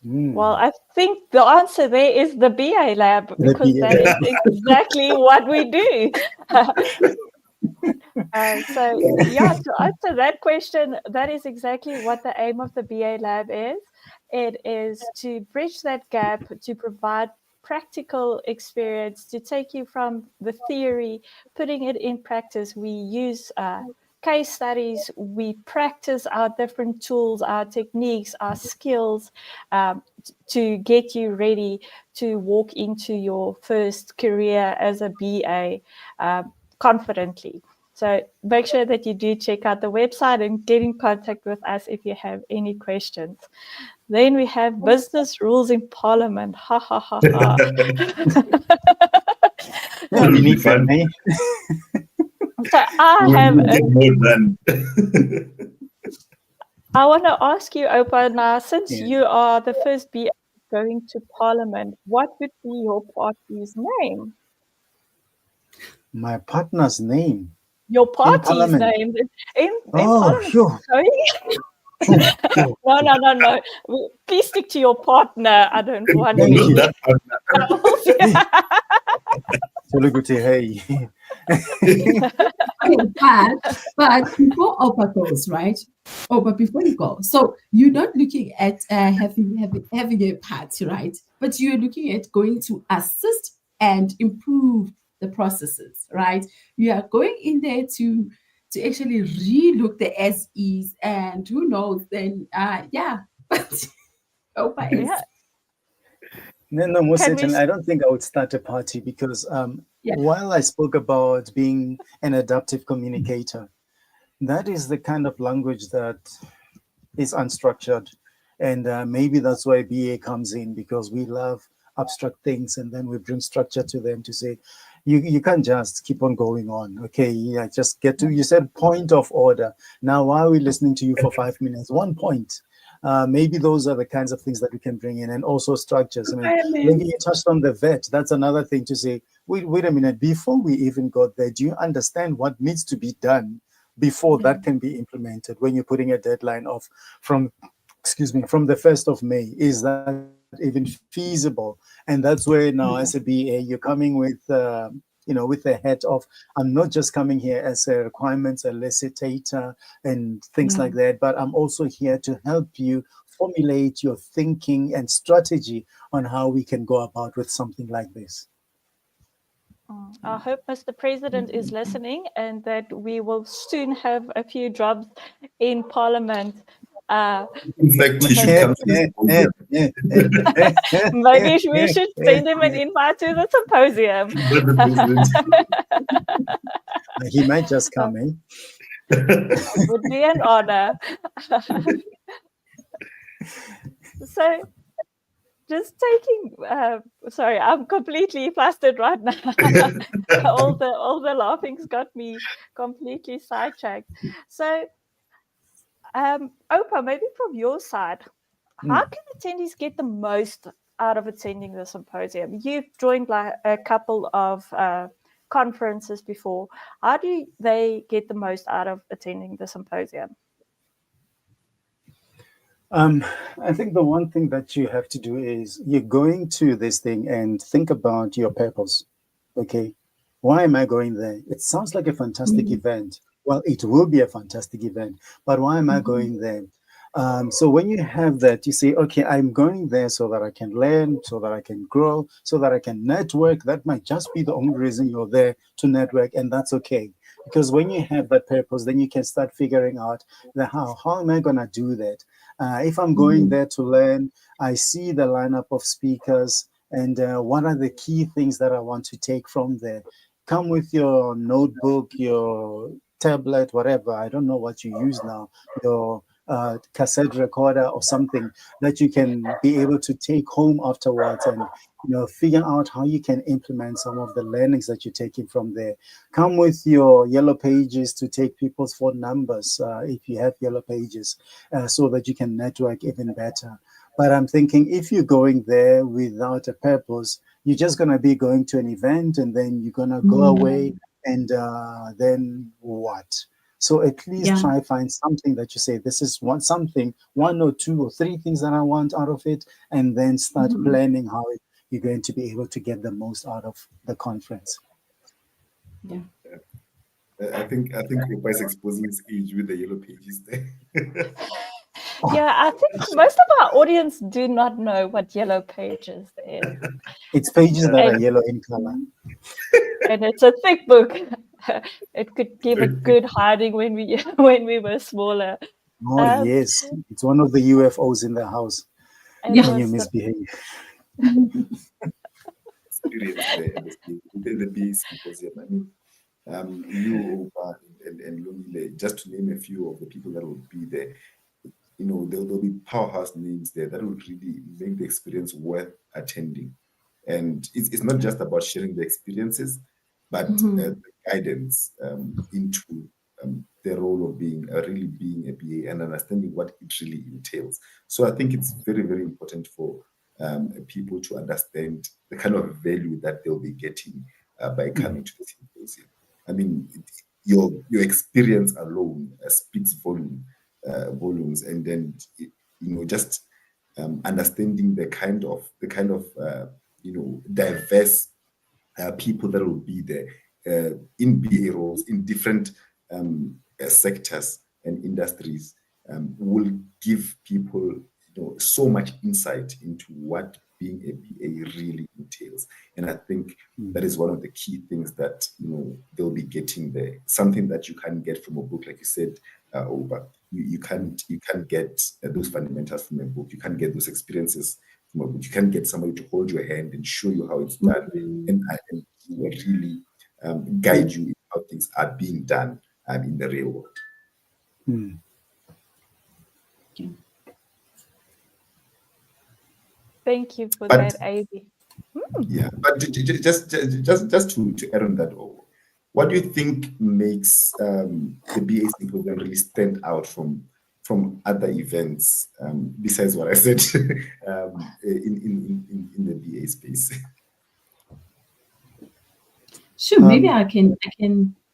S2: Well, I think the answer there is the BA lab, because that is exactly what we do. So yeah, to answer that question, that is exactly what the aim of the BA lab is. It is to bridge that gap, to provide practical experience, to take you from the theory, putting it in practice. We use case studies, we practice our different tools, our techniques, our skills, to get you ready to walk into your first career as a BA confidently. So make sure that you do check out the website and get in contact with us if you have any questions. Then we have business rules in Parliament. Ha ha ha ha. So I want to ask you, Opa, now, since you are the first BA going to Parliament, what would be your party's name?
S5: My partner's name?
S2: Your party's name? In Parliament.
S5: Sure.
S2: Sorry? No. Please stick to your partner. I don't want to.
S3: But before Opa goes, right? But before you go, so you're not looking at having a party, right? But you're looking at going to assist and improve the processes, right? You are going in there to actually relook the SEs, and who knows then, but Opa is.
S5: No, most certainly. I don't think I would start a party because while I spoke about being an adaptive communicator, that is the kind of language that is unstructured. And maybe that's why BA comes in, because we love abstract things and then we bring structure to them to say, you can't just keep on going on. Okay, just get to, you said point of order. Now, why are we listening to you for 5 minutes? 1 point. Maybe those are the kinds of things that we can bring in, and also structures. I mean, maybe you touched on the vet. That's another thing to say, wait a minute, before we even got there, do you understand what needs to be done before that can be implemented? When you're putting a deadline of from the 1st of May, is that even feasible? And that's where now as a BA, you're coming with with the head of, I'm not just coming here as a requirements elicitator and things like that, but I'm also here to help you formulate your thinking and strategy on how we can go about with something like this.
S2: I hope Mr. President is listening and that we will soon have a few jobs in Parliament.
S6: Maybe we
S2: should send him an invite to the symposium.
S5: He might just come in.
S2: It would be an honor. So, just taking, sorry, I'm completely flustered right now. all the laughing's got me completely sidetracked. So, Opa, maybe from your side, how can attendees get the most out of attending the symposium? You've joined like a couple of conferences before. How do they get the most out of attending the symposium?
S5: I think the one thing that you have to do is you're going to this thing and think about your purpose. Okay, why am I going there? It sounds like a fantastic event. Well, it will be a fantastic event, but why am I going there? So when you have that, you say, okay, I'm going there so that I can learn, so that I can grow, so that I can network. That might just be the only reason you're there, to network, and that's okay. Because when you have that purpose, then you can start figuring out the how am I going to do that? If I'm going there to learn, I see the lineup of speakers and what are the key things that I want to take from there. Come with your notebook, your tablet, whatever. I don't know what you use now, your cassette recorder or something that you can be able to take home afterwards, and figure out how you can implement some of the learnings that you're taking from there. Come with your yellow pages to take people's phone numbers if you have yellow pages, so that you can network even better. But I'm thinking if you're going there without a purpose, you're just going to be going to an event and then you're going to go away, and then what? So at least try find something that you say, this is one or two or three things that I want out of it, and then start planning how you're going to be able to get the most out of the conference.
S3: Yeah.
S6: I think Upa is exposing his age with the yellow pages there.
S2: Yeah, I think most of our audience do not know what yellow pages is.
S5: It's pages that are yellow in color.
S2: And it's a thick book. It could give a good hiding when we were smaller.
S5: Oh, yes. It's one of the UFOs in the house when you misbehave.
S6: Experience the BA Symphosium. I mean, you and Lungile, just to name a few of the people that will be there, there'll be powerhouse names there that will really make the experience worth attending. And it's not just about sharing the experiences, but the guidance into the role of really being a BA and understanding what it really entails. So I think it's very, very important for people to understand the kind of value that they'll be getting by coming to the symposium. I mean, your experience alone speaks volumes, and then just understanding the kind of diverse people that will be there in BA roles in different sectors and industries will give people so much insight into what being a BA really entails. And I think that is one of the key things that they'll be getting there. Something that you can't get from a book, like you said, Oba. You can't get those fundamentals from a book. You can't get those experiences from a book. You can't get somebody to hold your hand and show you how it's done, and really guide you in how things are being done in the real world.
S2: Thank you for that, Ivy.
S6: Yeah, but just to add on that, what do you think makes the BA Symposium really stand out from other events besides what I said in the BA space?
S3: Sure, maybe I can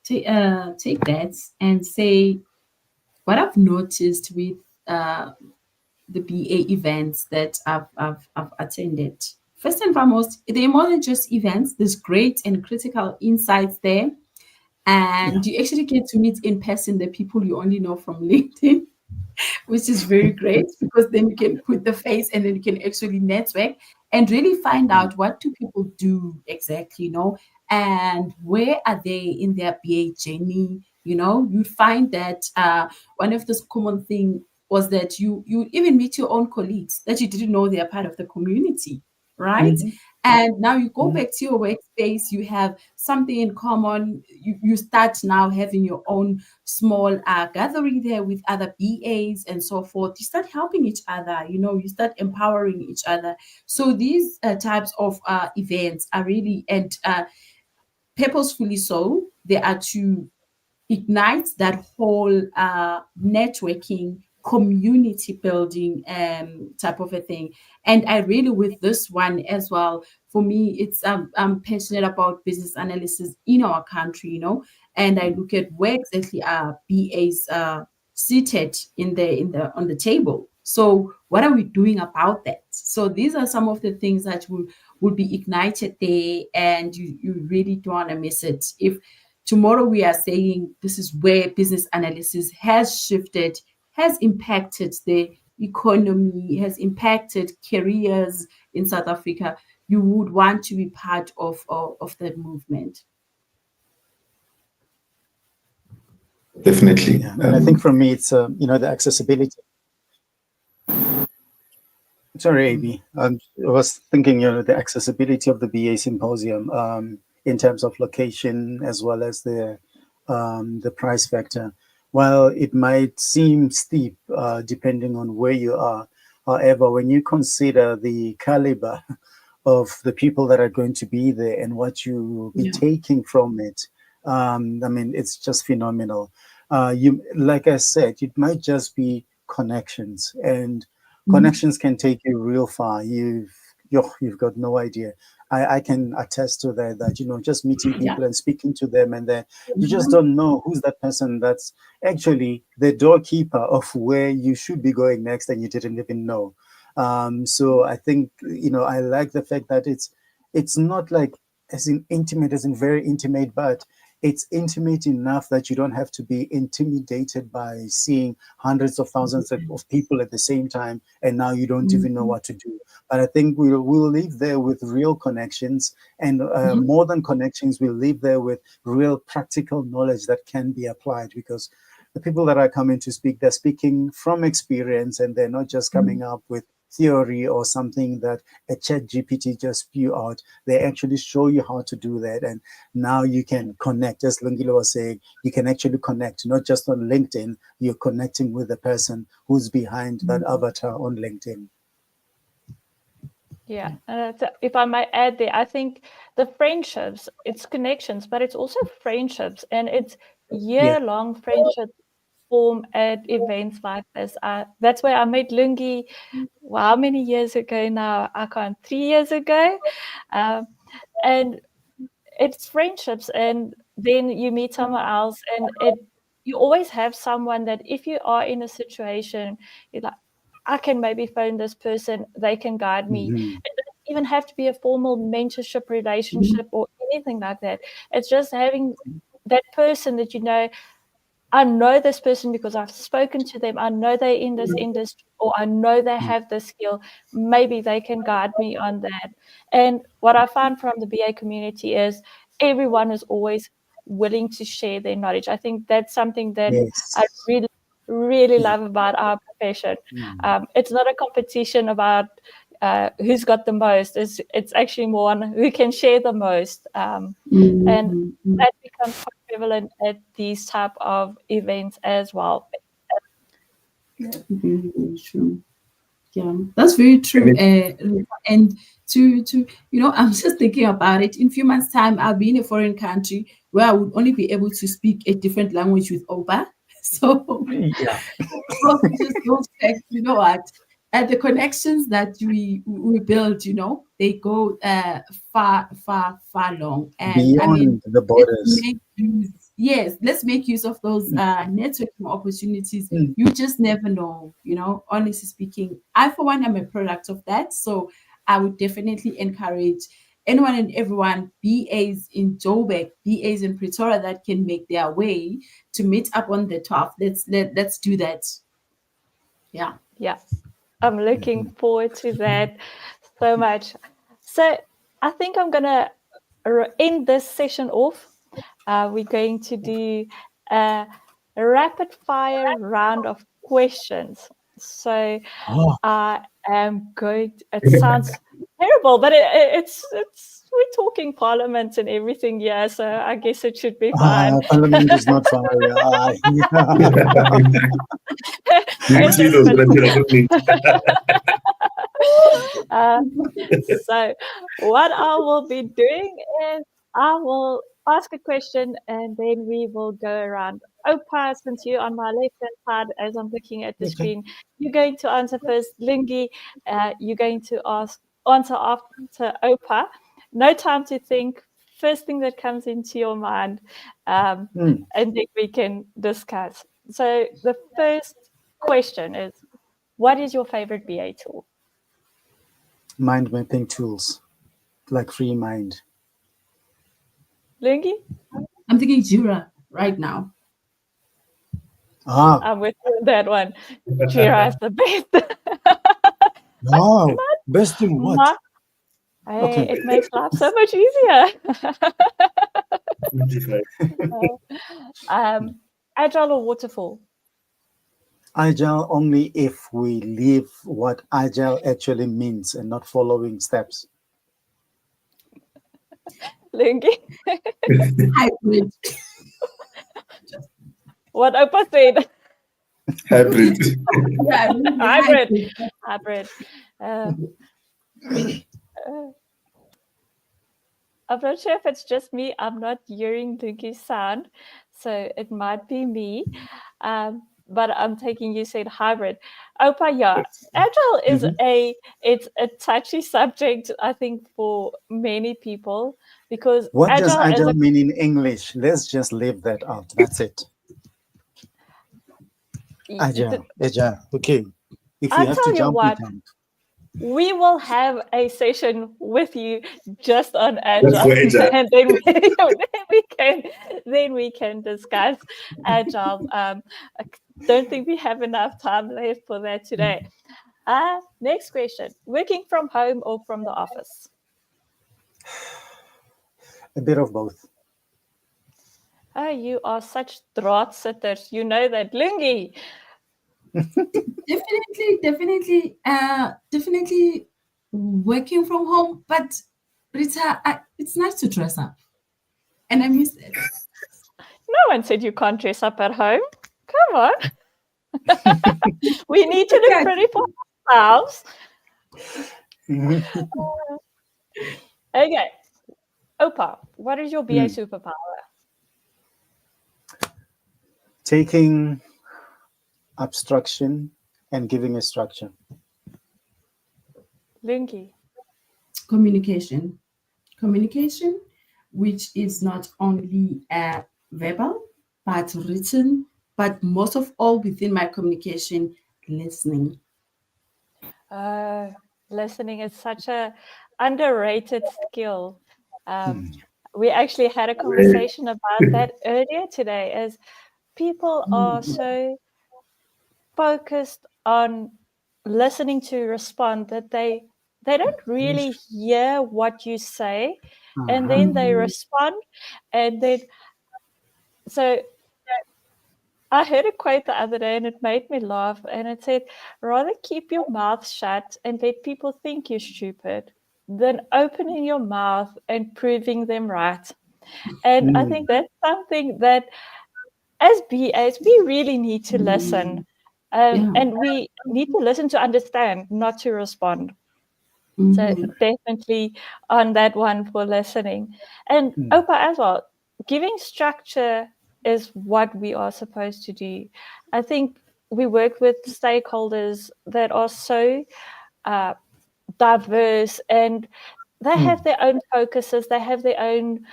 S3: take that and say what I've noticed with the BA events that I've attended. First and foremost, they're more than just events. There's great and critical insights there. And you actually get to meet in person the people you only know from LinkedIn, which is very great because then you can put the face and then you can actually network and really find out what do people do exactly, and where are they in their BA journey. You find that one of those common things was that you even meet your own colleagues that you didn't know they're part of the community, right? And now you go back to your workspace, you have something in common, you start now having your own small gathering there with other BAs and so forth. You start helping each other, you start empowering each other. So these types of events are really, and purposefully so, they are to ignite that whole networking, community building type of a thing. And I really, with this one as well, for me, it's I'm passionate about business analysis in our country, and I look at where exactly our BAs seated on the table. So what are we doing about that? So these are some of the things that will be ignited there, and you really don't want to miss it. If tomorrow we are saying this is where business analysis has shifted, has impacted the economy, has impacted careers in South Africa, you would want to be part of that movement.
S6: Definitely.
S5: Yeah, and I think for me, it's the accessibility. Sorry, AB. I was thinking, the accessibility of the BA Symposium in terms of location as well as the price factor. While it might seem steep depending on where you are, however, when you consider the caliber of the people that are going to be there and what you will be taking from it, I mean, it's just phenomenal. Like I said, it might just be connections, and connections can take you real far. You've got no idea. I can attest to that, just meeting people and speaking to them, and then you just don't know who's that person that's actually the doorkeeper of where you should be going next, and you didn't even know. So I think, I like the fact that it's not like as in intimate, as in very intimate, but it's intimate enough that you don't have to be intimidated by seeing hundreds of thousands of people at the same time, and now you don't even know what to do. But I think we'll leave there with real connections, and more than connections, we'll leave there with real practical knowledge that can be applied, because the people that are coming to speak, they're speaking from experience, and they're not just coming up with theory or something that a chat GPT just spew out. They actually show you how to do that. And now you can connect, as Lungile was saying, you can actually connect, not just on LinkedIn, you're connecting with the person who's behind that avatar on LinkedIn.
S2: Yeah, if I might add there, I think the friendships, it's connections, but it's also friendships, and it's year-long friendships form at events like this. That's where I met Lungi, how many years ago now? I can't, 3 years ago. And it's friendships, and then you meet someone else, and you always have someone that if you are in a situation, you're like, I can maybe phone this person, they can guide me. It doesn't even have to be a formal mentorship relationship or anything like that. It's just having that person that I know this person because I've spoken to them. I know they're in this industry, or I know they have this skill. Maybe they can guide me on that. And what I found from the BA community is everyone is always willing to share their knowledge. I think that's something that I really, really love about our profession. It's not a competition about who's got the most. It's actually more on who can share the most. And that becomes quite prevalent at these type of events as well.
S3: Very true. Yeah, that's very true. And to I'm just thinking about it. In a few months' time, I'll be in a foreign country where I would only be able to speak a different language with Oba. So just those facts, you know what? And the connections that we build, they go far, far, far long. And
S5: beyond the borders.
S3: Let's make use of those networking opportunities. You just never know, honestly speaking. I, for one, am a product of that. So I would definitely encourage anyone and everyone, BAs in Joburg, BAs in Pretoria, that can make their way to meet up on the top. Let's do that. Yeah.
S2: Yeah. I'm looking forward to that so much. So I think I'm going to end this session off. We're going to do a rapid fire round of questions. So I am going to, it sounds terrible, but it's we're talking parliament and everything, so I guess it should be fine.
S5: Parliament is not far.
S2: So what I will be doing is I will ask a question, and then we will go around. Opa, since you're on my left-hand side as I'm looking at the screen, you're going to answer first. Lingi, you're going to answer after Opa. No time to think. First thing that comes into your mind, and then we can discuss. So the first question is, What is your favorite BA tool?
S5: Mind mapping tools like Free Mind.
S2: Lungi?
S3: I'm thinking Jira right now.
S2: I'm with you on that one. Jira is the best.
S5: Wow. Best in what?
S2: Hey, it makes life so much easier. Agile or waterfall?
S5: Agile only if we live what agile actually means and not following steps.
S2: Lungi?
S3: Hybrid.
S2: What Opa said.
S6: Hybrid.
S3: Yeah,
S2: Hybrid. I'm not sure if it's just me. I'm not hearing Lungi's sound, so it might be me. But I'm taking you said hybrid. Opa, yeah, agile is it's a touchy subject, I think, for many people, because
S5: What does agile
S2: is
S5: mean in English? Let's just leave that out. That's it. Agile. Okay. If you have to jump, we jump.
S2: We will have a session with you just on agile, and then we can discuss agile. I don't think we have enough time left for that today. Next question: working from home or from the office?
S5: A bit of both.
S2: Oh, you are such draad sitters. You know that, Lungi.
S3: Definitely working from home, but it's nice to dress up, and I miss it.
S2: No one said you can't dress up at home. Come on. We need to look pretty for ourselves. Okay. Opa, what is your BA superpower?
S5: Taking abstraction and giving a structure.
S2: Lungi.
S3: Communication, which is not only verbal, but written, but most of all within my communication, listening.
S2: Listening is such a underrated skill. We actually had a conversation about that earlier today, as people are so focused on listening to respond that they don't really hear what you say, and then they respond, and then so I heard a quote the other day and it made me laugh, and it said, rather keep your mouth shut and let people think you're stupid than opening your mouth and proving them right. And I think that's something that as BAs, we really need to listen. And we need to listen to understand, not to respond. So definitely on that one for listening. And Opa as well, giving structure is what we are supposed to do. I think we work with stakeholders that are so diverse, and they have their own focuses, they have their own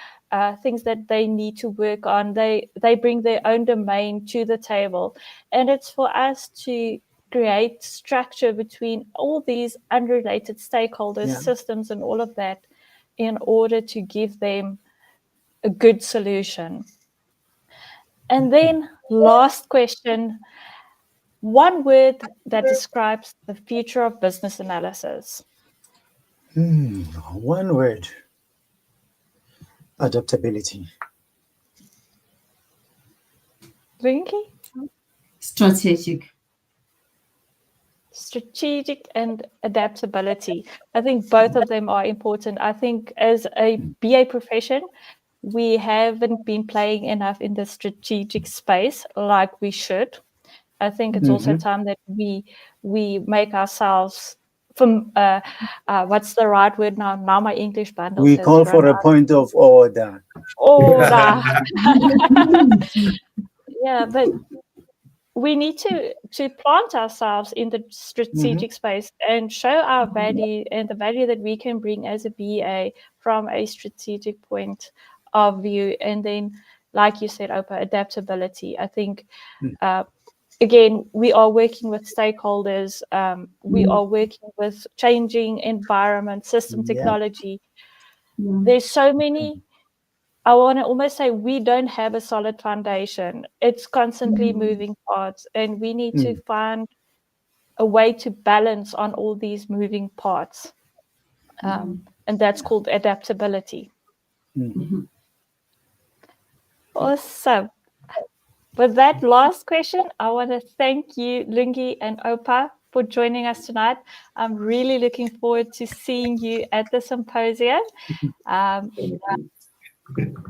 S2: things that they need to work on. They bring their own domain to the table, and it's for us to create structure between all these unrelated stakeholders, systems, and all of that in order to give them a good solution. And then last question, one word that describes the future of business analysis.
S5: One word. Adaptability.
S2: Lungi?
S3: Strategic
S2: And adaptability. I think both of them are important. I think as a BA profession, we haven't been playing enough in the strategic space like we should. I think it's also time that we make ourselves from what's the right word now? Now my English bundle
S5: We
S2: says
S5: call for a point of order.
S2: Yeah, but we need to plant ourselves in the strategic space and show our value and the value that we can bring as a BA from a strategic point of view. And then, like you said, Opa, adaptability. I think again, we are working with stakeholders. We are working with changing environment, system technology. There's so many. I want to almost say we don't have a solid foundation. It's constantly moving parts, and we need to find a way to balance on all these moving parts. And that's called adaptability. Awesome. With that last question, I want to thank you, Lungi and Opa, for joining us tonight. I'm really looking forward to seeing you at the symposium.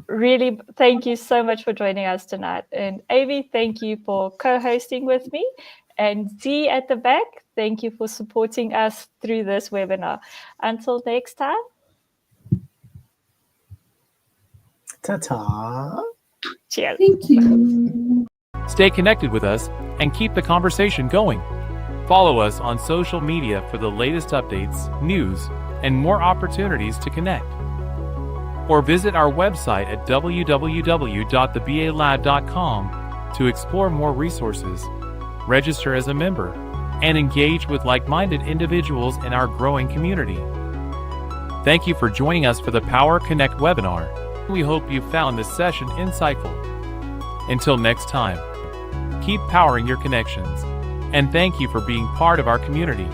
S2: Really, thank you so much for joining us tonight. And Avi, thank you for co-hosting with me. And Z at the back, thank you for supporting us through this webinar. Until next time.
S5: Ta-ta.
S2: Cheers.
S3: Thank you.
S1: Stay connected with us and keep the conversation going. Follow us on social media for the latest updates, news, and more opportunities to connect. Or visit our website at www.theBALab.com to explore more resources, register as a member, and engage with like-minded individuals in our growing community. Thank you for joining us for the PowerConnect webinar. We hope you found this session insightful. Until next time, keep powering your connections, and thank you for being part of our community.